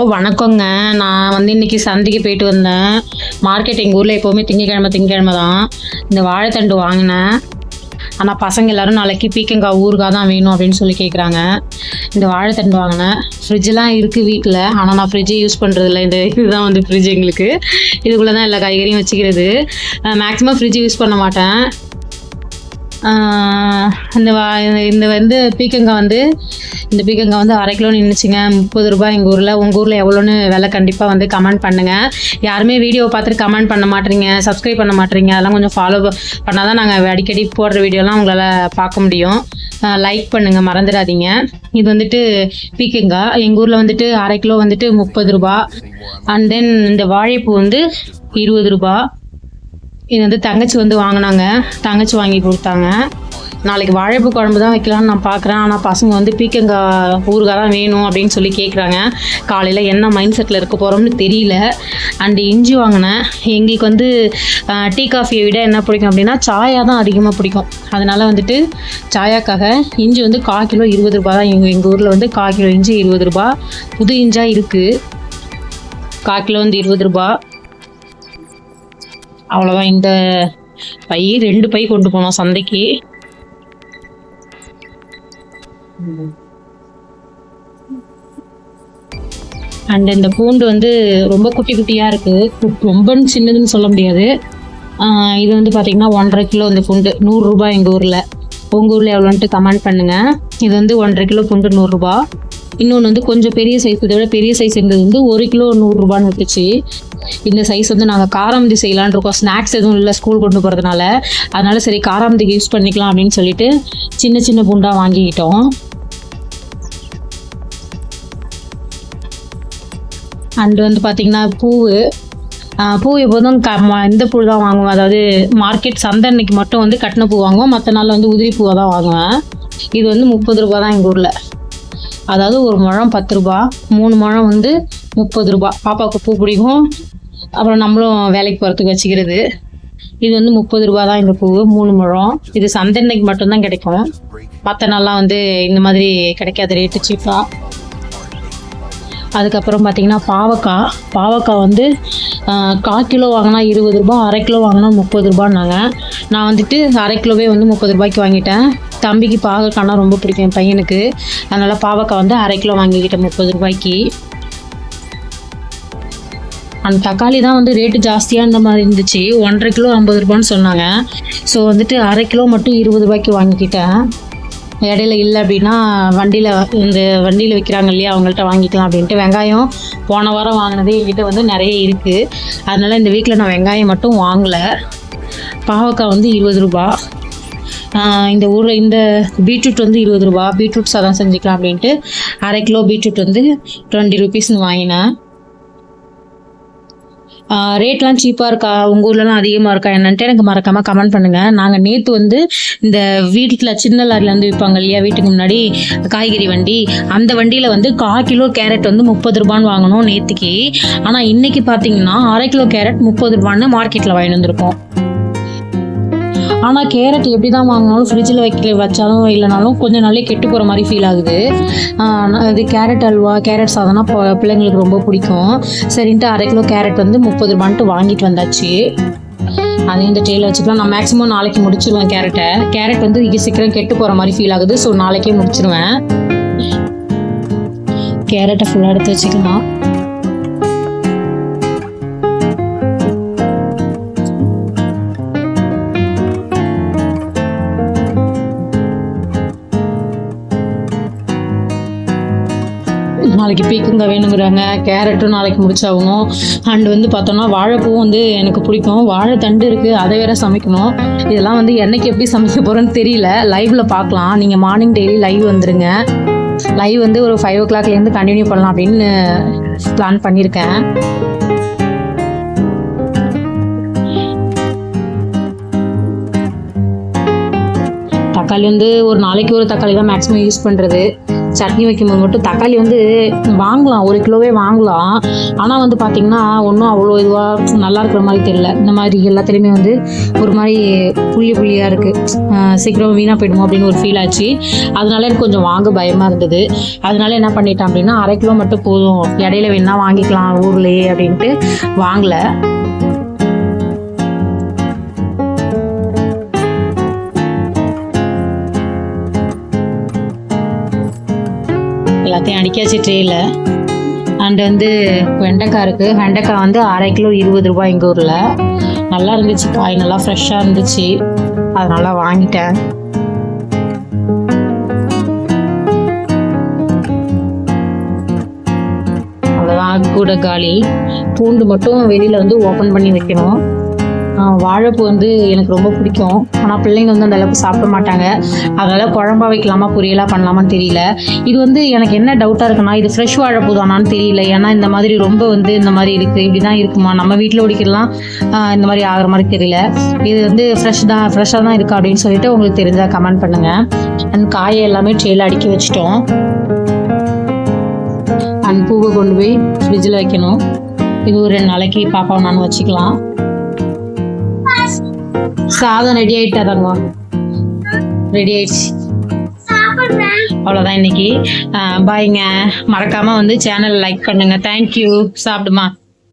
வணக்கங்க. நான் வந்து இன்னைக்கு சந்தைக்கு போயிட்டு வந்தேன். மார்க்கெட் எங்கள் ஊரில் எப்போவுமே திங்கக்கிழமை தான். இந்த வாழைத்தண்டு வாங்கினேன். ஆனால் பசங்க எல்லோரும் நாளைக்கு பீக்கங்காய் ஊறுகாய் தான் வேணும் அப்படின்னு சொல்லி கேட்குறாங்க. இந்த வாழைத்தண்டு வாங்கினேன். ஃப்ரிட்ஜெலாம் இருக்குது வீட்டில், ஆனால் நான் ஃப்ரிட்ஜை யூஸ் பண்ணுறதில்ல. இதுதான் வந்து ஃப்ரிட்ஜ் எங்களுக்கு. இதுக்குள்ளே தான் எல்லா காய்கறியும் வச்சுக்கிறது. மேக்ஸிமம் ஃப்ரிட்ஜ் யூஸ் பண்ண மாட்டேன். இந்த வந்து பீக்கங்காய் வந்து அரை கிலோ நின்றுச்சுங்க, 30 ரூபாய் எங்கள் ஊரில். உங்கள் ஊரில் எவ்வளோன்னு விலை கண்டிப்பாக வந்து கமெண்ட் பண்ணுங்கள். யாருமே வீடியோவை பார்த்துட்டு கமெண்ட் பண்ண மாட்டேறீங்க, சப்ஸ்கிரைப் பண்ண மாட்டேறீங்க. அதெல்லாம் கொஞ்சம் ஃபாலோ பண்ணால் தான் நாங்கள் அடிக்கடி போடுற வீடியோலாம் உங்களால் பார்க்க முடியும். லைக் பண்ணுங்கள், மறந்துடாதீங்க. இது வந்துட்டு பீக்கங்காய் எங்கள் ஊரில் வந்துட்டு அரை கிலோ வந்துட்டு 30 ரூபா. அண்ட் தென் இந்த வாழைப்பூ வந்து 20 ரூபா. இது வந்து தங்கச்சி வந்து வாங்கினாங்க, தங்கச்சி வாங்கி கொடுத்தாங்க. நாளைக்கு வாழைப்பூ குழம்பு தான் வைக்கலான்னு நான் பார்க்குறேன். ஆனால் பசங்க வந்து பீக்கங்காய் ஊறுகாய் தான் வேணும் அப்படின்னு சொல்லி கேட்குறாங்க. காலையில் என்ன மைண்ட் செட்டில் இருக்க போகிறோம்னு தெரியல. அண்டு இஞ்சி வாங்கினேன். எங்களுக்கு வந்து டீ காஃபியை விட என்ன பிடிக்கும் அப்படின்னா சாயா தான் அதிகமாக பிடிக்கும். அதனால் வந்துட்டு சாயாக்காக இஞ்சி வந்து 1/4 கிலோ 20 ரூபா தான். எங்கள் ஊரில் வந்து 1/4 கிலோ இஞ்சி 20 ரூபா. புது இஞ்சாக இருக்குது. 1/4 கிலோ வந்து 20 ரூபா. அவ்வளோதான். இந்த பை 2 பை கொண்டு போனோம் சந்தைக்கு. அண்ட் இந்த பூண்டு வந்து ரொம்ப குட்டி குட்டியாக இருக்குது, ரொம்ப சின்னதுன்னு சொல்ல முடியாது. இது வந்து பார்த்திங்கன்னா 1.5 கிலோ இந்த பூண்டு 100 ரூபாய் எங்கள் ஊரில். உங்கள் ஊரில் எவ்வளோன்ட்டு கமெண்ட் பண்ணுங்கள். இது வந்து 1.5 கிலோ பூண்டு 100 ரூபா. இன்னொன்று வந்து கொஞ்சம் பெரிய சைஸ், இதை விட பெரிய சைஸ் இருந்தது வந்து 1 கிலோ 100 ரூபான்னு இருந்துச்சு. இந்த சைஸ் வந்து நாங்கள் காராமந்தி செய்யலான்னு இருக்கோம். ஸ்நாக்ஸ் எதுவும் இல்லை ஸ்கூல் கொண்டு போகிறதுனால, அதனால சரி காராமந்திக்கு யூஸ் பண்ணிக்கலாம் அப்படின்னு சொல்லிட்டு சின்ன சின்ன பூண்டாக வாங்கிக்கிட்டோம். அண்டு வந்து பார்த்திங்கன்னா பூ எப்போதும் இந்த பூ தான் வாங்குவேன். அதாவது மார்க்கெட் சந்தை அன்னைக்கு மட்டும் வந்து கட்டின பூ வாங்குவோம், மற்ற நாள் வந்து உதிரி பூவை தான் வாங்குவேன். இது வந்து 30 ரூபா தான் எங்கள் ஊரில். அதாவது ஒரு முழம் 10 ரூபா, 3 முழம் வந்து 30 ரூபா. பாப்பாவுக்கு பூ பிடிக்கும், அப்புறம் நம்மளும் வேலைக்கு போகிறதுக்கு வச்சுக்கிறது. இது வந்து 30 ரூபா தான் இந்த பூ, 3 முழம். இது சந்தை அன்னைக்கு மட்டும்தான் கிடைக்கும், மற்ற நாள்லாம் வந்து இந்த மாதிரி கிடைக்காது, ரேட்டு சீப்பாக. அதுக்கப்புறம் பார்த்திங்கன்னா பாவக்காய் வந்து 1/4 கிலோ வாங்கினா 20 ரூபா, அரை கிலோ வாங்கினா 30 ரூபான்னாங்க. நான் வந்துட்டு அரை கிலோவே வந்து 30 ரூபாய்க்கு வாங்கிட்டேன். தம்பிக்கு பாவக்காய்னா ரொம்ப பிடிக்கும் என் பையனுக்கு, அதனால் பாவக்காய் வந்து அரை கிலோ வாங்கிக்கிட்டேன் 30 ரூபாய்க்கு. அந்த தக்காளி தான் வந்து ரேட்டு ஜாஸ்தியாக இந்த மாதிரி இருந்துச்சு. 1.5 கிலோ 50 ரூபான்னு சொன்னாங்க. ஸோ வந்துட்டு அரை கிலோ மட்டும் 20 ரூபாய்க்கு வாங்கிக்கிட்டேன். இடையில இல்லை அப்படின்னா வண்டியில் விற்கிறாங்க இல்லையா, அவங்கள்ட்ட வாங்கிக்கலாம் அப்படின்ட்டு. வெங்காயம் போன வாரம் வாங்கினதே என்கிட்ட வந்து நிறைய இருக்குது, அதனால் இந்த வீக்கில் நான் வெங்காயம் மட்டும் வாங்கலை. பாவக்காய் வந்து 20 ரூபா. இந்த ஊரில் இந்த பீட்ரூட் வந்து 20 ரூபா. பீட்ரூட் சாதம் செஞ்சுக்கலாம் அப்படின்ட்டு அரை கிலோ பீட்ரூட் வந்து 20 ருபீஸ்னு வாங்கினேன். ரேட்லாம் சீப்பாக இருக்கா, உங்கள் ஊர்லலாம் அதிகமாக இருக்கா என்னன்ட்டு எனக்கு மறக்காமல் கமெண்ட் பண்ணுங்கள். நாங்கள் நேற்று வந்து இந்த வீட்டில் சின்ன லாரியில் வந்து விற்பாங்க இல்லையா வீட்டுக்கு முன்னாடி காய்கறி வண்டி, அந்த வண்டியில் வந்து 1/4 கிலோ கேரட் வந்து 30 ரூபான்னு வாங்கணும் நேற்றுக்கு. ஆனால் இன்றைக்கி பார்த்தீங்கன்னா அரை கிலோ கேரட் 30 ரூபான்னு மார்க்கெட்டில் வாங்கிட்டு வந்திருக்கோம். ஆனால் கேரட் எப்படி தான் வாங்கினாலும் ஃப்ரிட்ஜில் வச்சாலும் இல்லைனாலும் கொஞ்சம் நாளே கெட்டு போகிற மாதிரி ஃபீல் ஆகுது. அது கேரட் அல்வா, கேரட் சாதம்னா பிள்ளைங்களுக்கு ரொம்ப பிடிக்கும். சரின்ட்டு அரை கிலோ கேரட் வந்து 30 ரூபான்ட்டு வாங்கிட்டு வந்தாச்சு. அது இந்த ட்ரேயில் வச்சுக்கலாம். நான் மேக்ஸிமம் நாளைக்கு முடிச்சிடுவேன். கேரட் வந்து சீக்கிரம் கெட்டு போகிற மாதிரி ஃபீல் ஆகுது, ஸோ நாளைக்கே முடிச்சிடுவேன். கேரட்டை ஃபுல்லாக எடுத்து வச்சுக்கலாம். நாளைக்கு பீக்கங்காய் வேணுங்கிறாங்க, கேரட்டும் நாளைக்கு முடிச்சாகணும். அண்ட் வந்து பார்த்தோம்னா வாழைப்பூவும் வந்து எனக்கு பிடிக்கும். வாழைத்தண்டு இருக்குது, அதை வேற சமைக்கணும். இதெல்லாம் வந்து என்னைக்கு எப்படி சமைக்க போகிறோன்னு தெரியல. லைவில் பார்க்கலாம். நீங்கள் மார்னிங் டெய்லி லைவ் வந்துடுங்க. லைவ் வந்து ஒரு 5 o'clockலேருந்து கண்டினியூ பண்ணலாம் அப்படின்னு பிளான் பண்ணியிருக்கேன். தக்காளி வந்து ஒரு நாளைக்கு ஒரு தக்காளி தான் மேக்ஸிமம் யூஸ் பண்ணுறது. சட்னி வைக்கும்போது மட்டும் தக்காளி வந்து வாங்கலாம், 1 கிலோவே வாங்கலாம். ஆனால் வந்து பார்த்திங்கன்னா ஒன்றும் அவ்வளோ இதுவாக நல்லா இருக்கிற மாதிரி தெரியல. இந்த மாதிரி எல்லாத்துலேயுமே வந்து ஒரு மாதிரி புள்ளியாக இருக்குது, சீக்கிரம் வீணாக போயிடுமோ அப்படின்னு ஒரு ஃபீல் ஆச்சு. அதனால எனக்கு கொஞ்சம் வாங்க பயமாக இருந்தது. அதனால என்ன பண்ணிட்டேன் அப்படின்னா 1/2 கிலோ மட்டும் போதும், இடையில வேணா வாங்கிக்கலாம் ஊர்லேயே அப்படின்ட்டு வாங்கலை. எல்லாத்தையும் அடிக்காச்சு ட்ரேயில். அண்ட் வந்து வெண்டைக்காய் இருக்குது. வெண்டைக்காய் வந்து 1/2 கிலோ 20 ரூபாய் எங்கள் ஊரில். நல்லா இருந்துச்சு, காய் நல்லா ஃப்ரெஷ்ஷாக இருந்துச்சு, அதனால வாங்கிட்டேன். அவ்வளோதான், கூட காலி. பூண்டு மட்டும் வெளியில் வந்து ஓப்பன் பண்ணி வைக்கணும். வாழைப்பூ வந்து எனக்கு ரொம்ப பிடிக்கும், ஆனால் பிள்ளைங்க வந்து அந்த அளவுக்கு சாப்பிட மாட்டாங்க. அதனால் குழம்பா வைக்கலாமா பொரியலாக பண்ணலாமான்னு தெரியல. இது வந்து எனக்கு என்ன டவுட்டாக இருக்குன்னா, இது ஃப்ரெஷ் வாழைப்பூ தானான்னு தெரியல. ஏன்னா இந்த மாதிரி ரொம்ப வந்து இந்த மாதிரி இருக்குது, இப்படி தான் இருக்குமா, நம்ம வீட்டில் ஒடிக்கலாம் இந்த மாதிரி ஆகிற மாதிரி தெரியல. இது வந்து ஃப்ரெஷ்ஷாக தான் இருக்குது அப்படின்னு சொல்லிட்டு உங்களுக்கு தெரிஞ்சால் கமெண்ட் பண்ணுங்கள். அண்ட் காயை எல்லாமே ட்ரேயில் அடுக்கி வச்சிட்டோம். அண்ட் பூவை கொண்டு போய் ஃப்ரிட்ஜில் வைக்கணும். இது ஒரு 2 நாளைக்கு பாப்பாவை நான் வச்சுக்கலாம். சாதம் ரெடி ஆயிட்டாதாங்க, ரெடி ஆயிடுச்சு. அவ்வளோதான் இன்னைக்கு. பாய்ங்க. மறக்காம வந்து சேனல் லைக் பண்ணுங்க. தேங்க்யூ. சாப்பிடுமா.